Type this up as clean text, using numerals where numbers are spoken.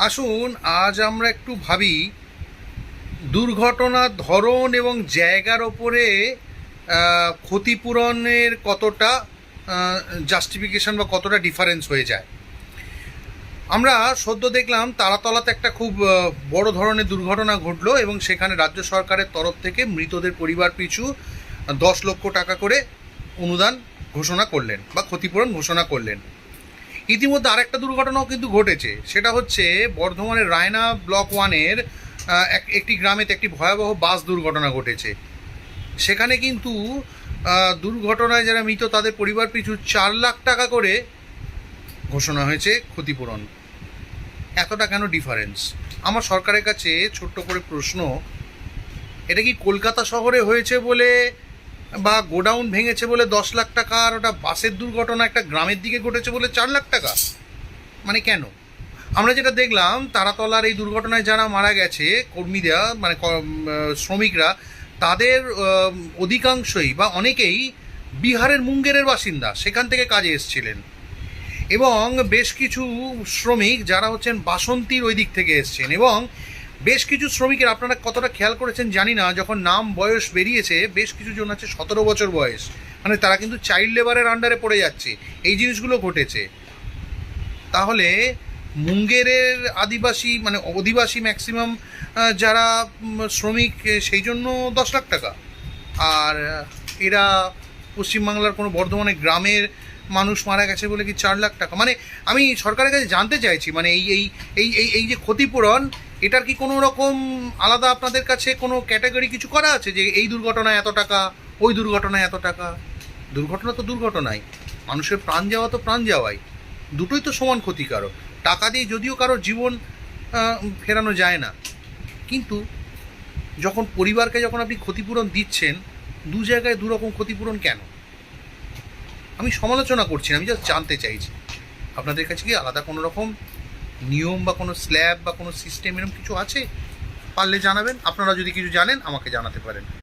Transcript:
আসুন আজ আমরা একটু ভাবি দুর্ঘটনার ধরন এবং জায়গার ওপরে ক্ষতিপূরণের কতটা জাস্টিফিকেশন বা কতটা ডিফারেন্স হয়ে যায়। আমরা সদ্য দেখলাম তারাতলাতে একটা খুব বড় ধরনের দুর্ঘটনা ঘটলো এবং সেখানে রাজ্য সরকারের তরফ থেকে মৃতদের পরিবার পিছু 10 লক্ষ টাকা করে অনুদান ঘোষণা করলেন বা ক্ষতিপূরণ ঘোষণা করলেন। ইতিমধ্যে আরেকটা দুর্ঘটনাও কিন্তু ঘটেছে, সেটা হচ্ছে বর্ধমানের রায়না ব্লক 1-এর একটি গ্রামেতে একটি ভয়াবহ বাস দুর্ঘটনা ঘটেছে। সেখানে কিন্তু দুর্ঘটনায় যারা মৃত তাদের পরিবার পিছু 4 লাখ টাকা করে ঘোষণা হয়েছে ক্ষতিপূরণ। এতটা কেন ডিফারেন্স? আমার সরকারের কাছে ছোট্ট করে প্রশ্ন, এটা কি কলকাতা শহরে হয়েছে বলে বা গোডাউন ভেঙেছে বলে 10 লাখ টাকা, আর ওটা বাসের দুর্ঘটনা একটা গ্রামের দিকে ঘটেছে বলে 4 লাখ টাকা? মানে কেন? আমরা যেটা দেখলাম তারাতলার এই দুর্ঘটনায় যারা মারা গেছে কর্মীরা, মানে শ্রমিকরা, তাদের অধিকাংশই বা অনেকেই বিহারের মুঙ্গেরের বাসিন্দা, সেখান থেকে কাজে এসেছিলেন। এবং বেশ কিছু শ্রমিক যারা হচ্ছেন বাসন্তীর ওই দিক থেকে এসছেন, এবং বেশ কিছু শ্রমিকের আপনারা কতটা খেয়াল করেছেন জানি না, যখন নাম বয়স বেরিয়েছে বেশ কিছু জন আছে 17 বছর বয়স, মানে তারা কিন্তু চাইল্ড লেবারের আন্ডারে পড়ে যাচ্ছে। এই জিনিসগুলো ঘটেছে। তাহলে মুঙ্গেরের আদিবাসী মানে অধিবাসী ম্যাক্সিমাম যারা শ্রমিক, সেই জন্য 10 লাখ টাকা, আর এরা পশ্চিমবাংলার কোনো বর্ধমানের গ্রামের মানুষ মারা গেছে বলে কি 4 লাখ টাকা? মানে আমি সরকারের কাছে জানতে চাইছি, মানে এই এই এই এই এই যে ক্ষতিপূরণ, এটার কি কোনো রকম আলাদা আপনাদের কাছে কোনো ক্যাটাগরি কিছু করা আছে যে এই দুর্ঘটনায় এত টাকা, ওই দুর্ঘটনায় এত টাকা? দুর্ঘটনা তো দুর্ঘটনাই, মানুষের প্রাণ যাওয়া তো প্রাণ যাওয়াই, দুটোই তো সমান ক্ষতিকারক। টাকা দিয়ে যদিও কারোর জীবন ফেরানো যায় না, কিন্তু যখন পরিবারকে যখন আপনি ক্ষতিপূরণ দিচ্ছেন, দু জায়গায় দু রকম ক্ষতিপূরণ কেন? আমি সমালোচনা করছি না, আমি জাস্ট জানতে চাইছি আপনাদের কাছে কি আলাদা কোনো রকম নিয়ম বা কোনো স্ল্যাব বা কোনো সিস্টেম এরকম কিছু আছে? পারলে জানাবেন। আপনারা যদি কিছু জানেন আমাকে জানাতে পারেন।